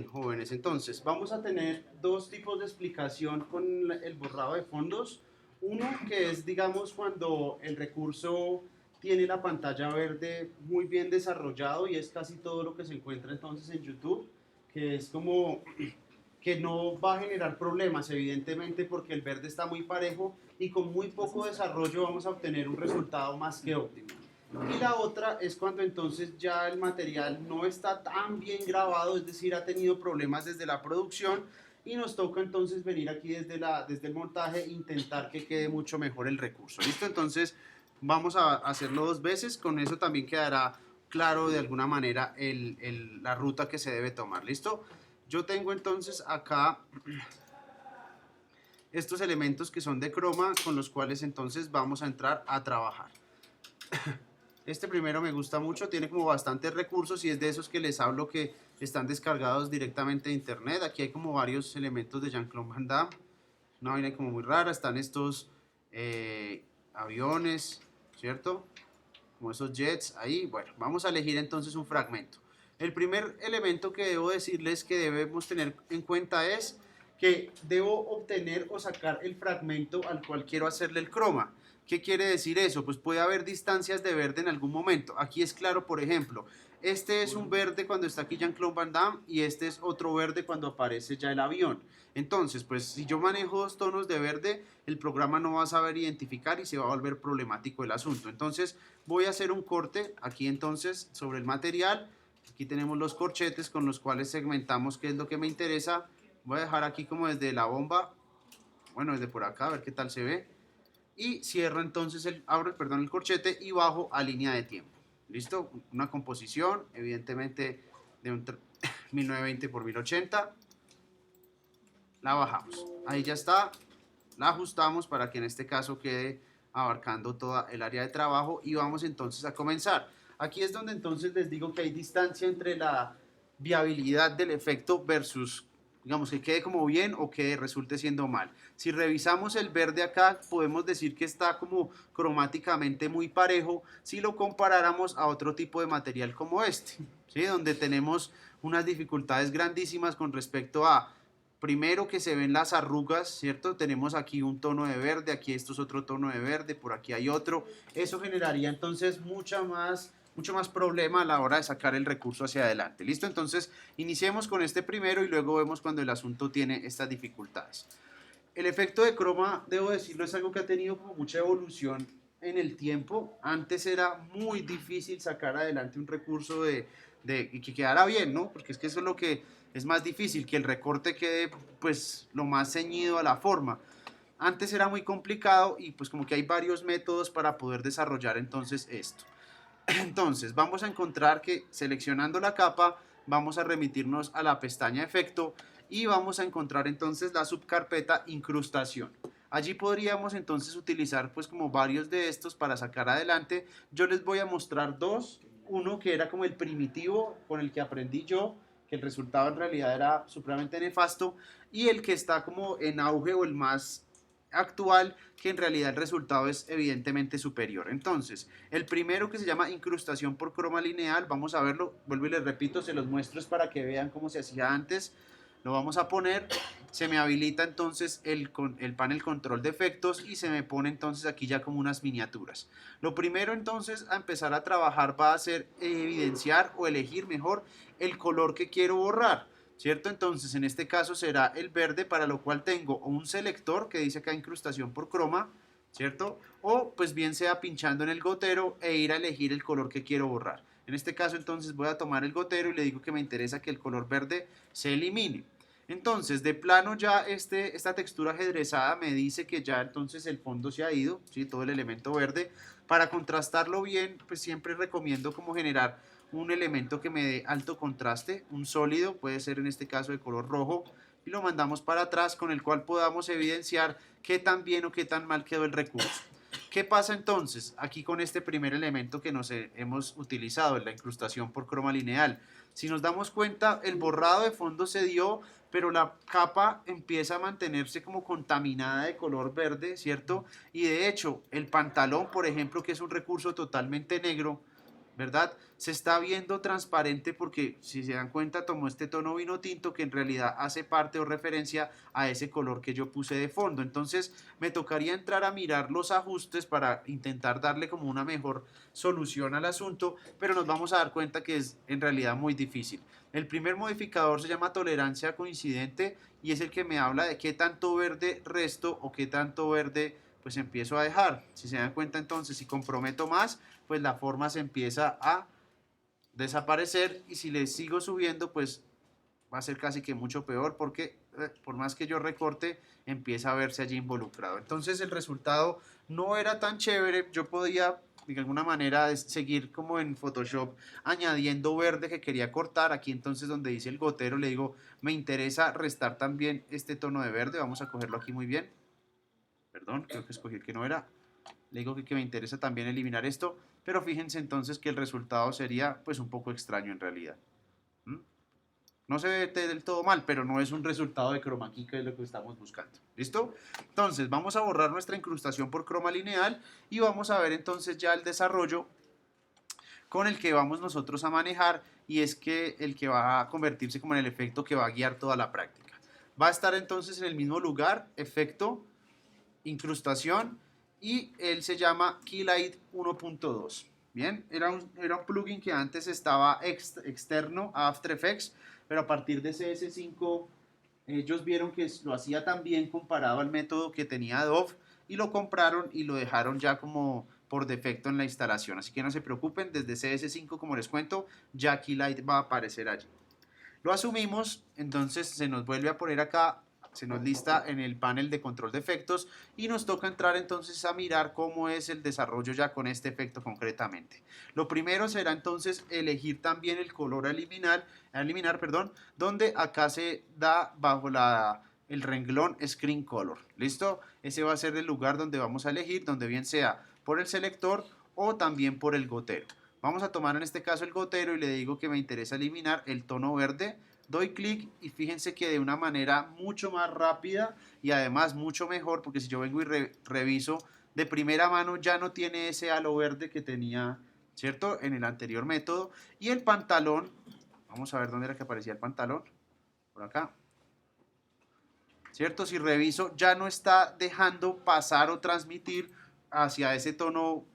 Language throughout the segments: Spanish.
Jóvenes, entonces vamos a tener dos tipos de explicación con el borrado de fondos. Uno que es, digamos, cuando el recurso tiene la pantalla verde muy bien desarrollado y es casi todo lo que se encuentra entonces en YouTube, que es como que no va a generar problemas, evidentemente, porque el verde está muy parejo y con muy poco desarrollo vamos a obtener un resultado más que óptimo. Y la otra es cuando entonces ya el material no está tan bien grabado, es decir, ha tenido problemas desde la producción y nos toca entonces venir aquí desde el montaje e intentar que quede mucho mejor el recurso. ¿Listo? Entonces vamos a hacerlo dos veces, con eso también quedará claro de alguna manera la ruta que se debe tomar. ¿Listo? Yo tengo entonces acá estos elementos que son de croma con los cuales entonces vamos a entrar a trabajar. Este primero me gusta mucho, tiene como bastantes recursos y es de esos que les hablo que están descargados directamente de internet. Aquí hay como varios elementos de Jean-Claude Van Damme, una vaina como muy rara. Están estos aviones, ¿cierto? Como esos jets ahí. Bueno, vamos a elegir entonces un fragmento. El primer elemento que debo decirles que debemos tener en cuenta es que debo obtener o sacar el fragmento al cual quiero hacerle el croma. ¿Qué quiere decir eso? Pues puede haber distancias de verde en algún momento. Aquí es claro, por ejemplo, este es un verde cuando está aquí Jean-Claude Van Damme y este es otro verde cuando aparece ya el avión. Entonces, pues si yo manejo dos tonos de verde, el programa no va a saber identificar y se va a volver problemático el asunto. Entonces, voy a hacer un corte aquí entonces sobre el material. Aquí tenemos los corchetes con los cuales segmentamos qué es lo que me interesa. Voy a dejar aquí como desde la bomba, bueno, desde por acá, a ver qué tal se ve. Y cierro entonces, abro perdón, el corchete y bajo a línea de tiempo. ¿Listo? Una composición, evidentemente, de un 1920 por 1080. La bajamos. Ahí ya está. La ajustamos para que en este caso quede abarcando toda el área de trabajo y vamos entonces a comenzar. Aquí es donde entonces les digo que hay distancia entre la viabilidad del efecto versus, digamos, que quede como bien o que resulte siendo mal. Si revisamos el verde acá, podemos decir que está como cromáticamente muy parejo si lo comparáramos a otro tipo de material como este, ¿sí? Donde tenemos unas dificultades grandísimas con respecto a primero que se ven las arrugas, ¿cierto? Tenemos aquí un tono de verde, aquí esto es otro tono de verde, por aquí hay otro. Eso generaría entonces mucho más problema a la hora de sacar el recurso hacia adelante. ¿Listo? Entonces, iniciemos con este primero y luego vemos cuando el asunto tiene estas dificultades. El efecto de croma, debo decirlo, es algo que ha tenido como mucha evolución en el tiempo. Antes era muy difícil sacar adelante un recurso y que quedara bien, ¿no? Porque es que eso es lo que es más difícil, que el recorte quede pues lo más ceñido a la forma. Antes era muy complicado y pues como que hay varios métodos para poder desarrollar entonces esto. Entonces vamos a encontrar que seleccionando la capa vamos a remitirnos a la pestaña efecto y vamos a encontrar entonces la subcarpeta incrustación. Allí podríamos entonces utilizar pues como varios de estos para sacar adelante. Yo les voy a mostrar dos. Uno que era como el primitivo con el que aprendí yo, que el resultado en realidad era supremamente nefasto, y el que está como en auge o el más actual, que en realidad el resultado es evidentemente superior. Entonces, el primero que se llama incrustación por croma lineal, vamos a verlo, vuelvo y les repito, se los muestro es para que vean cómo se hacía antes. Lo vamos a poner, se me habilita entonces el panel control de efectos y se me pone entonces aquí ya como unas miniaturas. Lo primero entonces a empezar a trabajar va a ser evidenciar o elegir mejor el color que quiero borrar. ¿Cierto? Entonces, en este caso será el verde, para lo cual tengo un selector que dice acá incrustación por croma, ¿cierto? O pues bien sea pinchando en el gotero e ir a elegir el color que quiero borrar. En este caso, entonces voy a tomar el gotero y le digo que me interesa que el color verde se elimine. Entonces, de plano ya esta textura ajedrezada me dice que ya entonces el fondo se ha ido, ¿sí? Todo el elemento verde. Para contrastarlo bien, pues siempre recomiendo como generar un elemento que me dé alto contraste, un sólido, puede ser en este caso de color rojo, y lo mandamos para atrás con el cual podamos evidenciar qué tan bien o qué tan mal quedó el recurso. ¿Qué pasa entonces aquí con este primer elemento que nos hemos utilizado, la incrustación por croma lineal? Si nos damos cuenta, el borrado de fondo se dio, pero la capa empieza a mantenerse como contaminada de color verde, ¿cierto? Y de hecho, el pantalón, por ejemplo, que es un recurso totalmente negro, ¿verdad? Se está viendo transparente porque si se dan cuenta tomó este tono vino tinto que en realidad hace parte o referencia a ese color que yo puse de fondo. Entonces me tocaría entrar a mirar los ajustes para intentar darle como una mejor solución al asunto, pero nos vamos a dar cuenta que es en realidad muy difícil. El primer modificador se llama tolerancia coincidente y es el que me habla de qué tanto verde resto o qué tanto verde pues empiezo a dejar. Si se dan cuenta entonces, si comprometo más, pues la forma se empieza a desaparecer y si le sigo subiendo, pues va a ser casi que mucho peor porque por más que yo recorte, empieza a verse allí involucrado. Entonces el resultado no era tan chévere, yo podía de alguna manera seguir como en Photoshop añadiendo verde que quería cortar, aquí entonces donde dice el gotero le digo, me interesa restar también este tono de verde, vamos a cogerlo aquí muy bien, perdón, creo que escogí el que no era, le digo que me interesa también eliminar esto, pero fíjense entonces que el resultado sería pues un poco extraño en realidad. ¿Mm? No se ve del todo mal, pero no es un resultado de chroma key que es lo que estamos buscando. ¿Listo? Entonces vamos a borrar nuestra incrustación por croma lineal y vamos a ver entonces ya el desarrollo con el que vamos nosotros a manejar y es que el que va a convertirse como en el efecto que va a guiar toda la práctica. Va a estar entonces en el mismo lugar, efecto, incrustación y él se llama Keylight 1.2. Bien, era un plugin que antes estaba externo a After Effects, pero a partir de CS5 ellos vieron que lo hacía tan bien comparado al método que tenía Adobe y lo compraron y lo dejaron ya como por defecto en la instalación. Así que no se preocupen, desde CS5 como les cuento, ya Keylight va a aparecer allí. Lo asumimos, entonces se nos vuelve a poner acá, se nos lista en el panel de control de efectos y nos toca entrar entonces a mirar cómo es el desarrollo ya con este efecto concretamente. Lo primero será entonces elegir también el color a eliminar, donde acá se da bajo el renglón Screen Color. ¿Listo? Ese va a ser el lugar donde vamos a elegir, donde bien sea por el selector o también por el gotero. Vamos a tomar en este caso el gotero y le digo que me interesa eliminar el tono verde. Doy clic y fíjense que de una manera mucho más rápida y además mucho mejor, porque si yo vengo y reviso de primera mano ya no tiene ese halo verde que tenía, ¿cierto? En el anterior método. Y el pantalón, vamos a ver dónde era que aparecía el pantalón, por acá. ¿Cierto? Si reviso, ya no está dejando pasar o transmitir hacia ese tono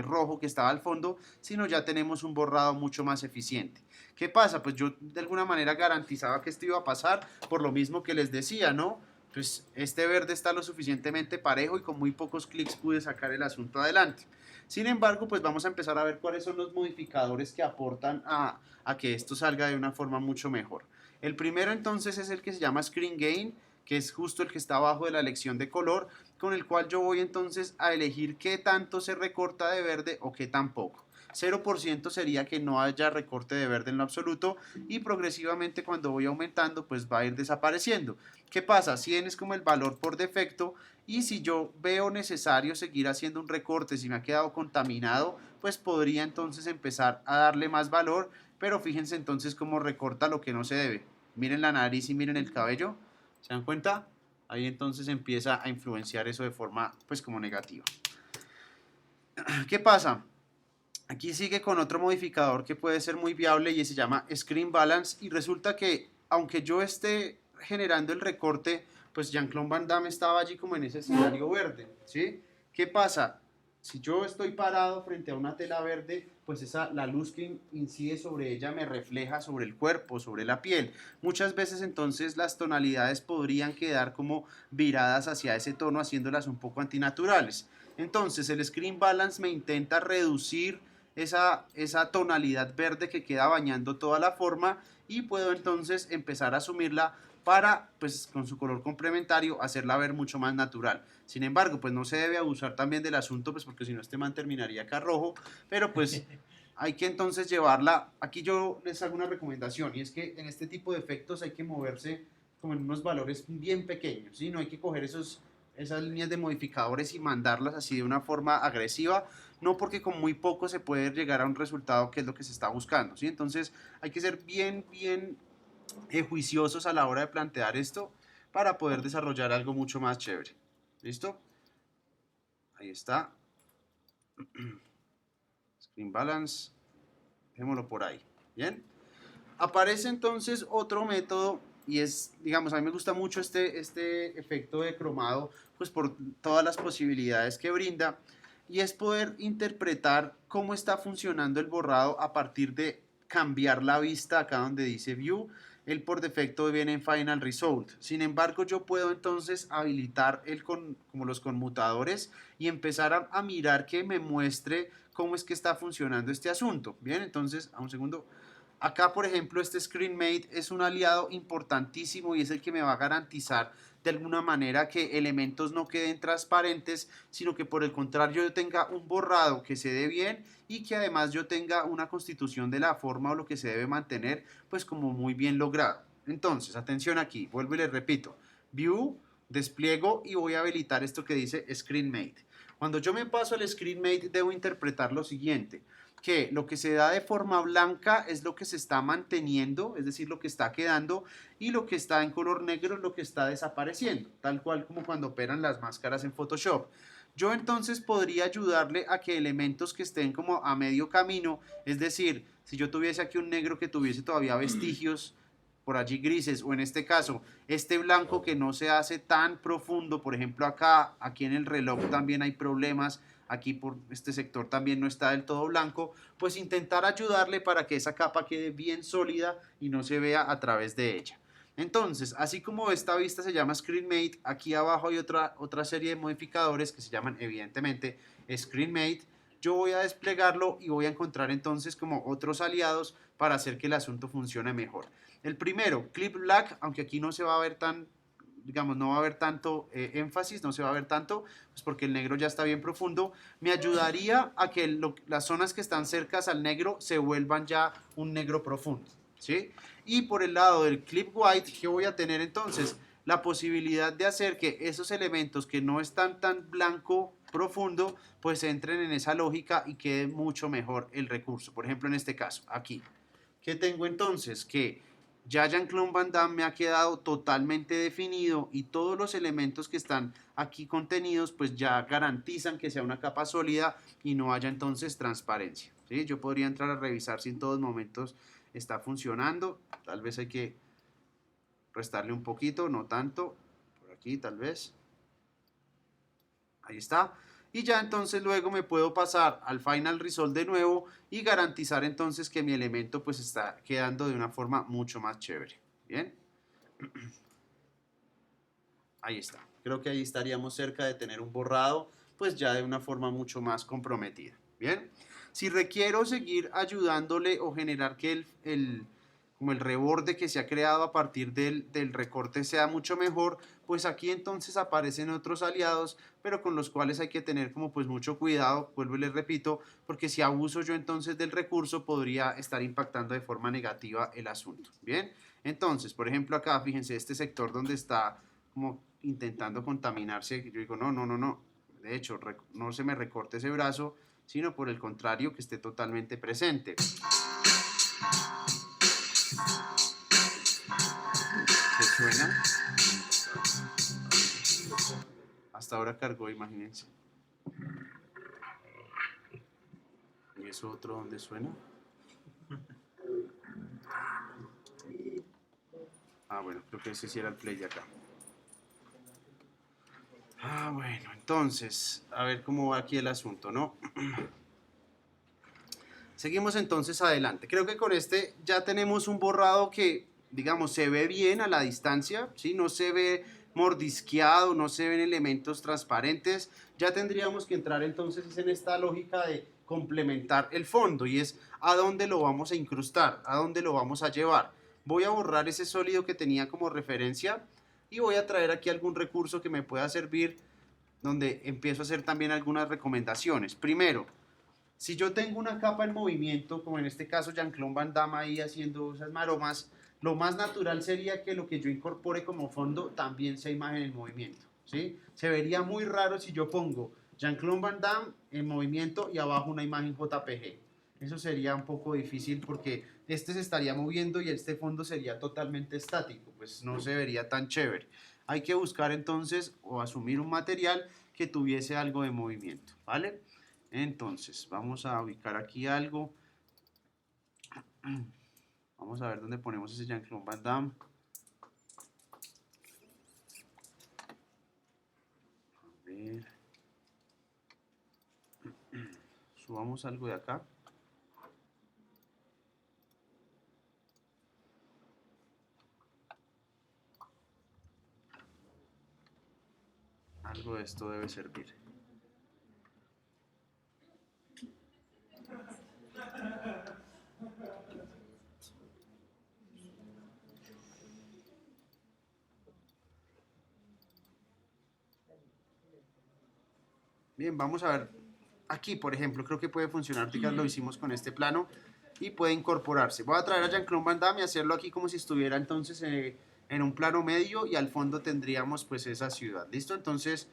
rojo que estaba al fondo, sino ya tenemos un borrado mucho más eficiente. ¿Qué pasa? Pues yo de alguna manera garantizaba que esto iba a pasar por lo mismo que les decía, ¿no? Pues este verde está lo suficientemente parejo y con muy pocos clics pude sacar el asunto adelante. Sin embargo, pues vamos a empezar a ver cuáles son los modificadores que aportan a que esto salga de una forma mucho mejor. El primero entonces es el que se llama Screen Gain, que es justo el que está abajo de la elección de color, con el cual yo voy entonces a elegir qué tanto se recorta de verde o qué tan poco. 0% sería que no haya recorte de verde en lo absoluto y progresivamente cuando voy aumentando pues va a ir desapareciendo. ¿Qué pasa? 100 es como el valor por defecto y si yo veo necesario seguir haciendo un recorte, si me ha quedado contaminado, pues podría entonces empezar a darle más valor, pero fíjense entonces cómo recorta lo que no se debe. Miren la nariz y miren el cabello, ¿se dan cuenta? Ahí entonces empieza a influenciar eso de forma pues como negativa. ¿Qué pasa? Aquí sigue con otro modificador que puede ser muy viable y se llama Screen Balance y resulta que aunque yo esté generando el recorte, pues Jean-Claude Van Damme estaba allí como en ese escenario verde, ¿sí? ¿Qué pasa? Si yo estoy parado frente a una tela verde, pues la luz que incide sobre ella me refleja sobre el cuerpo, sobre la piel. Muchas veces entonces las tonalidades podrían quedar como viradas hacia ese tono, haciéndolas un poco antinaturales. Entonces el Screen Balance me intenta reducir esa tonalidad verde que queda bañando toda la forma y puedo entonces empezar a asumirla para, pues con su color complementario, hacerla ver mucho más natural. Sin embargo, pues no se debe abusar también del asunto, pues porque si no este man terminaría acá rojo, pero pues hay que entonces llevarla, aquí yo les hago una recomendación y es que en este tipo de efectos hay que moverse como en unos valores bien pequeños, ¿sí? No hay que coger esas líneas de modificadores y mandarlas así de una forma agresiva, no porque con muy poco se puede llegar a un resultado que es lo que se está buscando, ¿sí? Entonces hay que ser bien juiciosos a la hora de plantear esto para poder desarrollar algo mucho más chévere. ¿Listo? Ahí está. Screen Balance. Dejémoslo por ahí, ¿bien? Aparece entonces otro método y es, digamos, a mí me gusta mucho este efecto de cromado, pues por todas las posibilidades que brinda, y es poder interpretar cómo está funcionando el borrado a partir de cambiar la vista acá donde dice View. Él por defecto viene en Final Result. Sin embargo, yo puedo entonces habilitar como los conmutadores y empezar a mirar que me muestre cómo es que está funcionando este asunto. Bien, entonces, a un segundo. Acá, por ejemplo, este ScreenMate es un aliado importantísimo y es el que me va a garantizar de alguna manera que elementos no queden transparentes, sino que por el contrario yo tenga un borrado que se dé bien y que además yo tenga una constitución de la forma o lo que se debe mantener, pues como muy bien logrado. Entonces, atención aquí, vuelvo y les repito, View, despliego y voy a habilitar esto que dice ScreenMate. Cuando yo me paso al ScreenMate debo interpretar lo siguiente, que lo que se da de forma blanca es lo que se está manteniendo, es decir, lo que está quedando, y lo que está en color negro es lo que está desapareciendo, tal cual como cuando operan las máscaras en Photoshop. Yo entonces podría ayudarle a que elementos que estén como a medio camino, es decir, si yo tuviese aquí un negro que tuviese todavía vestigios por allí grises, o en este caso, este blanco que no se hace tan profundo, por ejemplo acá, aquí en el reloj también hay problemas, aquí por este sector también no está del todo blanco, pues intentar ayudarle para que esa capa quede bien sólida y no se vea a través de ella. Entonces, así como esta vista se llama ScreenMate, aquí abajo hay otra serie de modificadores que se llaman evidentemente ScreenMate. Yo voy a desplegarlo y voy a encontrar entonces como otros aliados para hacer que el asunto funcione mejor. El primero, Clip Black, aunque aquí no se va a ver tan, digamos, no va a haber tanto énfasis, no se va a ver tanto, pues porque el negro ya está bien profundo, me ayudaría a que las zonas que están cercas al negro se vuelvan ya un negro profundo, ¿sí? Y por el lado del Clip White, ¿qué voy a tener entonces? La posibilidad de hacer que esos elementos que no están tan blanco profundo, pues entren en esa lógica y quede mucho mejor el recurso. Por ejemplo, en este caso, aquí. ¿Qué tengo entonces? Que ya Jean-Claude Van Damme me ha quedado totalmente definido y todos los elementos que están aquí contenidos pues ya garantizan que sea una capa sólida y no haya entonces transparencia, ¿sí? Yo podría entrar a revisar si en todos momentos está funcionando, tal vez hay que restarle un poquito, no tanto, por aquí tal vez, ahí está. Y ya entonces luego me puedo pasar al Final Result de nuevo y garantizar entonces que mi elemento pues está quedando de una forma mucho más chévere. Bien, ahí está. Creo que ahí estaríamos cerca de tener un borrado pues ya de una forma mucho más comprometida. Bien, si requiero seguir ayudándole o generar que como el reborde que se ha creado a partir del recorte sea mucho mejor, pues aquí entonces aparecen otros aliados, pero con los cuales hay que tener como pues mucho cuidado, vuelvo y les repito, porque si abuso yo entonces del recurso podría estar impactando de forma negativa el asunto. Bien, entonces, por ejemplo acá, fíjense, este sector donde está como intentando contaminarse, yo digo, no, no, no, no, de hecho, no se me recorte ese brazo, sino por el contrario, que esté totalmente presente. ¿Qué suena? Hasta ahora cargó, imagínense. ¿Y eso otro dónde suena? Ah, bueno, creo que ese sí era el play de acá. Ah, bueno, entonces, a ver cómo va aquí el asunto, ¿no? Seguimos entonces adelante. Creo que con este ya tenemos un borrado que, digamos, se ve bien a la distancia, ¿sí? No se ve mordisqueado, no se ven elementos transparentes. Ya tendríamos que entrar entonces en esta lógica de complementar el fondo y es a dónde lo vamos a incrustar, a dónde lo vamos a llevar. Voy a borrar ese sólido que tenía como referencia y voy a traer aquí algún recurso que me pueda servir donde empiezo a hacer también algunas recomendaciones. Primero, si yo tengo una capa en movimiento, como en este caso Jean-Claude Van Damme ahí haciendo esas maromas, lo más natural sería que lo que yo incorpore como fondo también sea imagen en movimiento, ¿sí? Se vería muy raro si yo pongo Jean-Claude Van Damme en movimiento y abajo una imagen JPG. Eso sería un poco difícil porque este se estaría moviendo y este fondo sería totalmente estático, pues no se vería tan chévere. Hay que buscar entonces o asumir un material que tuviese algo de movimiento, ¿vale? Entonces, vamos a ubicar aquí algo. Vamos a ver dónde ponemos ese Jean-Claude Van Damme. A ver. Subamos algo de acá. Algo de esto debe servir. Bien, vamos a ver. Aquí, por ejemplo, creo que puede funcionar. Ya lo hicimos con este plano y puede incorporarse. Voy a traer a Jean-Claude Van Damme y hacerlo aquí como si estuviera entonces en un plano medio y al fondo tendríamos pues esa ciudad. ¿Listo? Entonces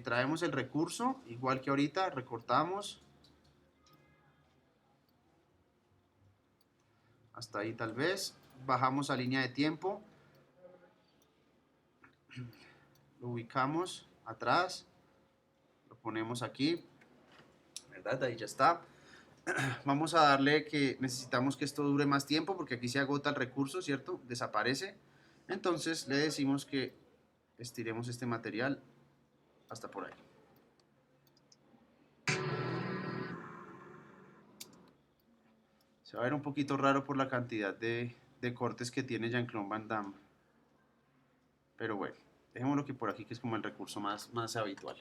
traemos el recurso, igual que ahorita, recortamos. Hasta ahí tal vez. Bajamos a línea de tiempo. Lo ubicamos atrás. Lo ponemos aquí. ¿Verdad? Ahí ya está. Vamos a darle que necesitamos que esto dure más tiempo porque aquí se agota el recurso, ¿cierto? Desaparece. Entonces le decimos que estiremos este material hasta por ahí. Se va a ver un poquito raro por la cantidad de cortes que tiene Jean-Claude Van Damme. Pero bueno, dejémoslo que por aquí que es como el recurso más habitual.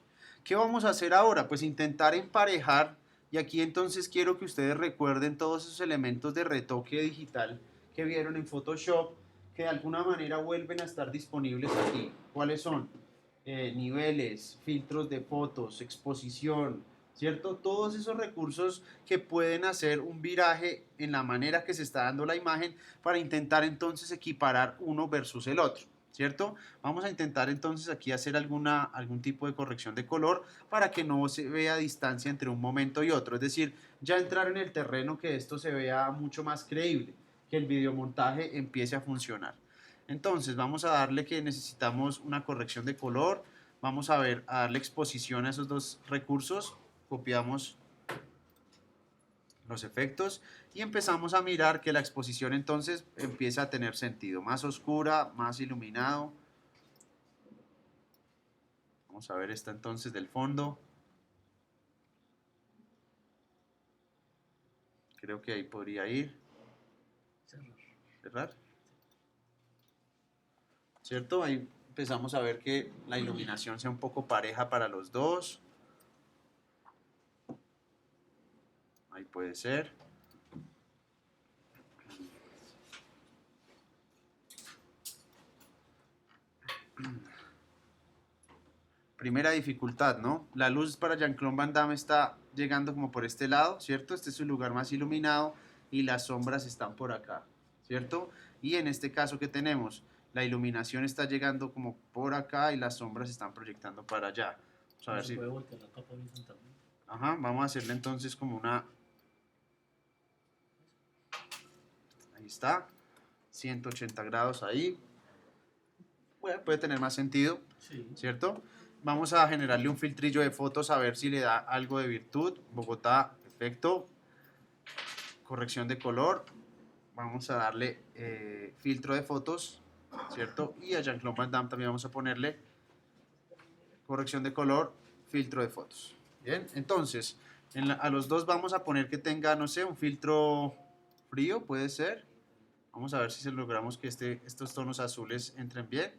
¿Qué vamos a hacer ahora? Pues intentar emparejar, y aquí entonces quiero que ustedes recuerden todos esos elementos de retoque digital que vieron en Photoshop, que de alguna manera vuelven a estar disponibles aquí. ¿Cuáles son? Niveles, filtros de fotos, exposición, ¿cierto? Todos esos recursos que pueden hacer un viraje en la manera que se está dando la imagen para intentar entonces equiparar uno versus el otro. ¿Cierto? Vamos a intentar entonces aquí hacer algún tipo de corrección de color para que no se vea distancia entre un momento y otro. Es decir, ya entrar en el terreno que esto se vea mucho más creíble, que el videomontaje empiece a funcionar. Entonces vamos a darle que necesitamos una corrección de color. Vamos a darle exposición a esos dos recursos. Copiamos los efectos y empezamos a mirar que la exposición entonces empieza a tener sentido, más oscura, más iluminado. Vamos a ver esta entonces del fondo. Creo que ahí podría ir. Cerrar. ¿Cierto? Ahí empezamos a ver que la iluminación sea un poco pareja para los dos. Ahí puede ser. Primera dificultad, ¿no? La luz para Jean-Claude Van Damme está llegando como por este lado, ¿cierto? Este es su lugar más iluminado y las sombras están por acá, ¿cierto? Y en este caso que tenemos, la iluminación está llegando como por acá y las sombras se están proyectando para allá. Vamos a ver si... puede voltear la capa horizontalmente. Ajá, vamos a hacerle entonces como una... Ahí está, 180 grados ahí. Bueno, puede tener más sentido, sí. ¿Cierto? Vamos a generarle un filtrillo de fotos a ver si le da algo de virtud. Bogotá, efecto. Corrección de color. Vamos a darle filtro de fotos, ¿cierto? Y a Jean-Claude Van Damme también vamos a ponerle corrección de color, filtro de fotos. Bien, entonces a los dos vamos a poner que tenga, no sé, un filtro frío, puede ser. Vamos a ver si logramos que estos tonos azules entren bien.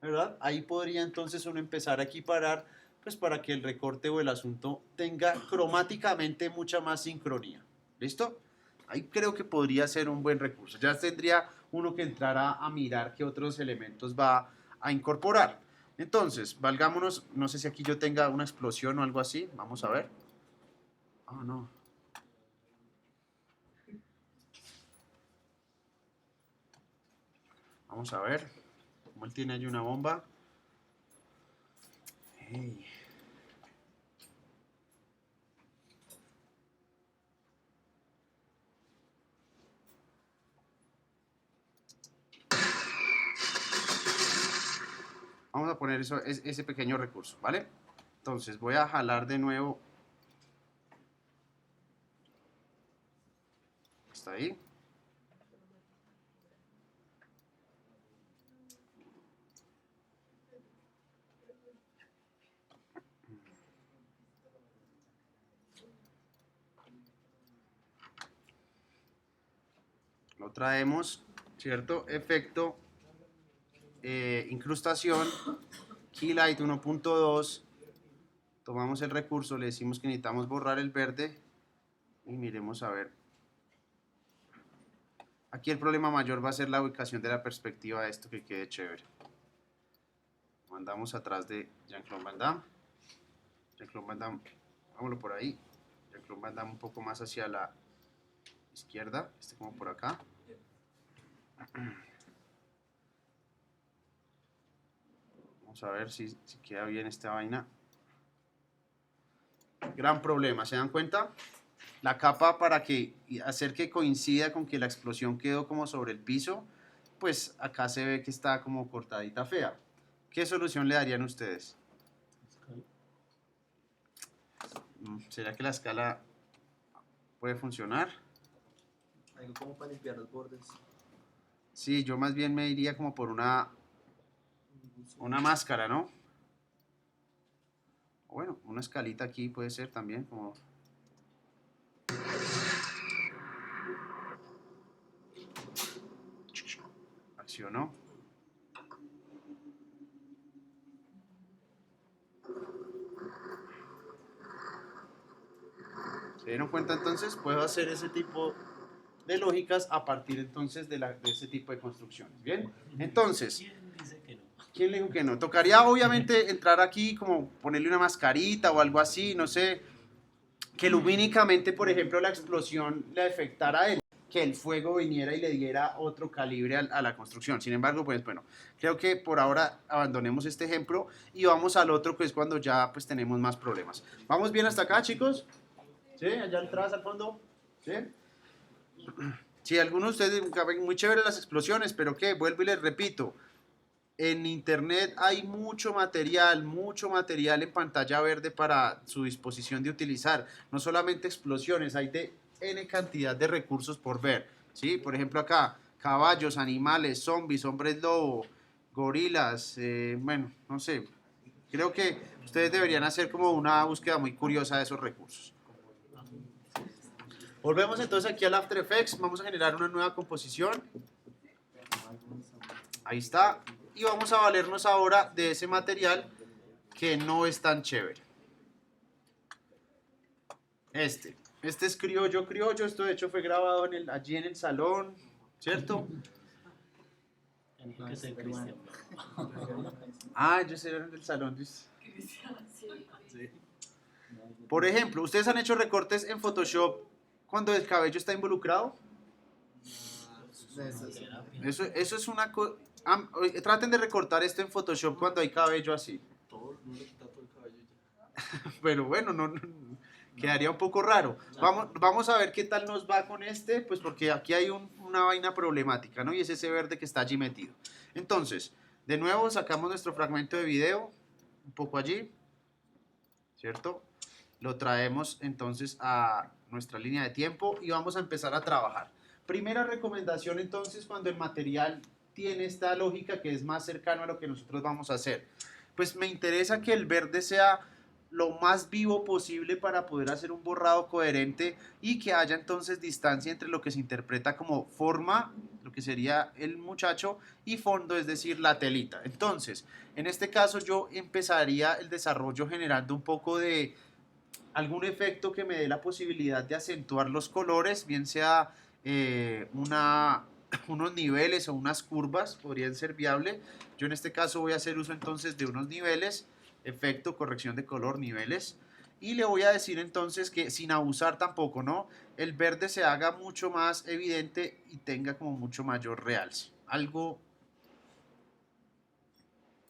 ¿Verdad? Ahí podría entonces uno empezar a equiparar, pues para que el recorte o el asunto tenga cromáticamente mucha más sincronía. ¿Listo? Ahí creo que podría ser un buen recurso. Ya tendría uno que entrar a mirar qué otros elementos va a incorporar. Entonces, valgámonos, no sé si aquí yo tenga una explosión o algo así. Vamos a ver. Oh, no. Vamos a ver. Como él tiene ahí una bomba. Hey. Vamos a poner ese pequeño recurso, ¿vale? Entonces voy a jalar de nuevo lo traemos, ¿cierto? Efecto, incrustación, Keylight 1.2, tomamos el recurso, le decimos que necesitamos borrar el verde y miremos a ver. Aquí el problema mayor va a ser la ubicación de la perspectiva de esto, que quede chévere. Mandamos atrás de Jean-Claude Van Damme. Jean-Claude Van Damme, vámonos por ahí. Jean-Claude Van Damme un poco más hacia la izquierda, este como por acá. Vamos a ver si queda bien esta vaina. Gran problema, ¿se dan cuenta? La capa, para hacer que coincida con que la explosión quedó como sobre el piso, pues acá se ve que está como cortadita fea. ¿Qué solución le darían ustedes? ¿Será que la escala puede funcionar? Algo como para limpiar los bordes. Sí, yo más bien me iría como por una máscara, ¿no? Bueno, una escalita aquí puede ser también como... Accionó. ¿Se dieron cuenta entonces? Puedo hacer ese tipo de lógicas a partir entonces de ese tipo de construcciones. ¿Bien? Entonces, ¿Quién dice que no? ¿quién le dijo que no? Tocaría obviamente entrar aquí como ponerle una mascarita o algo así, no sé, que lumínicamente, por ejemplo, la explosión le afectara a él, que el fuego viniera y le diera otro calibre a la construcción. Sin embargo, pues bueno, creo que por ahora abandonemos este ejemplo y vamos al otro, que es cuando ya pues tenemos más problemas. ¿Vamos bien hasta acá, chicos? ¿Sí? Allá atrás, al fondo. ¿Sí? Sí, algunos de ustedes, muy chévere las explosiones, pero ¿qué? Vuelvo y les repito. En internet hay mucho material en pantalla verde para su disposición de utilizar. No solamente explosiones, hay de N cantidad de recursos por ver. ¿Sí? Por ejemplo acá, caballos, animales, zombies, hombres lobo, gorilas, bueno, no sé. Creo que ustedes deberían hacer como una búsqueda muy curiosa de esos recursos. Volvemos entonces aquí al After Effects, vamos a generar una nueva composición. Ahí está. Y vamos a valernos ahora de ese material que no es tan chévere. Este es criollo, esto de hecho fue grabado allí en el salón, ¿cierto? Enrique es el Cristian. Ah, ellos eran del salón. Por ejemplo, ¿ustedes han hecho recortes en Photoshop cuando el cabello está involucrado? Eso es una cosa... traten de recortar esto en Photoshop cuando hay cabello así. Todo, no le quita todo el cabello ya. Pero bueno, no, quedaría un poco raro. Vamos a ver qué tal nos va con este, pues porque aquí hay una vaina problemática, ¿no? Y es ese verde que está allí metido. Entonces, de nuevo sacamos nuestro fragmento de video, un poco allí, ¿cierto? Lo traemos entonces a nuestra línea de tiempo y vamos a empezar a trabajar. Primera recomendación entonces, cuando el material tiene esta lógica que es más cercano a lo que nosotros vamos a hacer, pues me interesa que el verde sea lo más vivo posible para poder hacer un borrado coherente y que haya entonces distancia entre lo que se interpreta como forma, lo que sería el muchacho, y fondo, es decir, la telita. Entonces, en este caso yo empezaría el desarrollo generando un poco de algún efecto que me dé la posibilidad de acentuar los colores, bien sea unos niveles o unas curvas, podrían ser viables. Yo en este caso voy a hacer uso entonces de unos niveles, efecto, corrección de color, niveles. Y le voy a decir entonces que sin abusar tampoco, ¿no? El verde se haga mucho más evidente y tenga como mucho mayor realce. Algo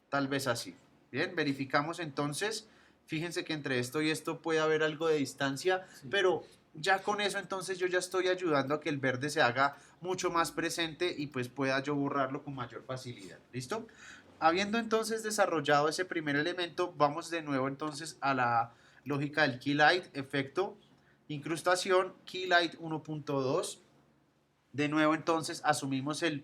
tal vez así. Bien, verificamos entonces. Fíjense que entre esto y esto puede haber algo de distancia, sí, pero ya con eso entonces yo ya estoy ayudando a que el verde se haga mucho más presente y pues pueda yo borrarlo con mayor facilidad. ¿Listo? Habiendo entonces desarrollado ese primer elemento, vamos de nuevo entonces a la lógica del Keylight, efecto, incrustación, Keylight 1.2. De nuevo entonces asumimos el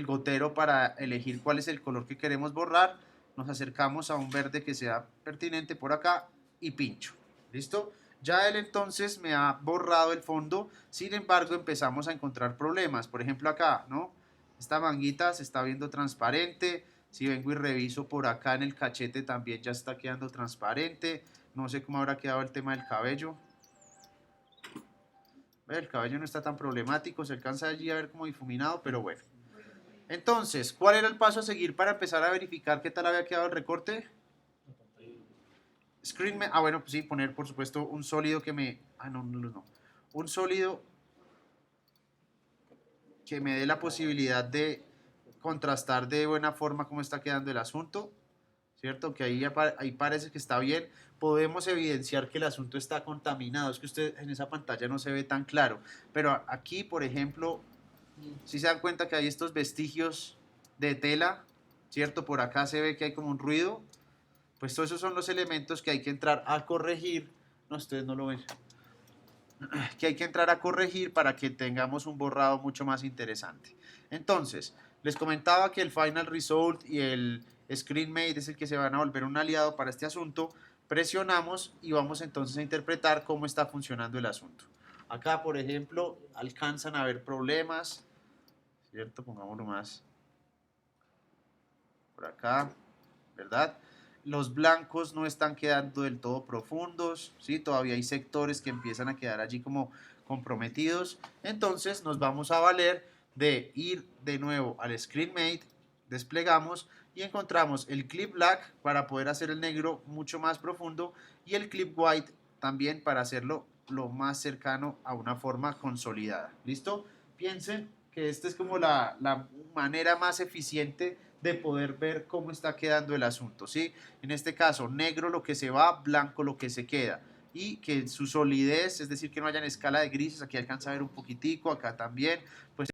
gotero para elegir cuál es el color que queremos borrar. Nos acercamos a un verde que sea pertinente por acá y pincho. ¿Listo? Ya él entonces me ha borrado el fondo, sin embargo empezamos a encontrar problemas. Por ejemplo acá, ¿no? Esta manguita se está viendo transparente. Si vengo y reviso por acá en el cachete también ya está quedando transparente. No sé cómo habrá quedado el tema del cabello. El cabello no está tan problemático, se alcanza allí a ver como difuminado, pero bueno. Entonces, ¿cuál era el paso a seguir para empezar a verificar qué tal había quedado el recorte? Bueno, pues sí, poner por supuesto un sólido que me... no. Un sólido que me dé la posibilidad de contrastar de buena forma cómo está quedando el asunto, ¿cierto? Que ahí parece que está bien. Podemos evidenciar que el asunto está contaminado. Es que usted en esa pantalla no se ve tan claro. Pero aquí, por ejemplo, si se dan cuenta que hay estos vestigios de tela, ¿cierto? Por acá se ve que hay como un ruido. Pues todos esos son los elementos que hay que entrar a corregir. No, ustedes no lo ven. Que hay que entrar a corregir para que tengamos un borrado mucho más interesante. Entonces, les comentaba que el Final Result y el ScreenMate es el que se van a volver un aliado para este asunto. Presionamos y vamos entonces a interpretar cómo está funcionando el asunto. Acá, por ejemplo, alcanzan a haber problemas, ¿cierto? Pongámoslo más por acá, ¿verdad? Los blancos no están quedando del todo profundos, ¿sí? Todavía hay sectores que empiezan a quedar allí como comprometidos. Entonces nos vamos a valer de ir de nuevo al ScreenMate, desplegamos y encontramos el Clip Black para poder hacer el negro mucho más profundo y el Clip White también para hacerlo lo más cercano a una forma consolidada. ¿Listo? Piensen que esta es como la manera más eficiente de poder ver cómo está quedando el asunto, ¿sí? En este caso, negro lo que se va, blanco lo que se queda. Y que su solidez, es decir, que no haya en escala de grises, aquí alcanza a ver un poquitico, acá también, pues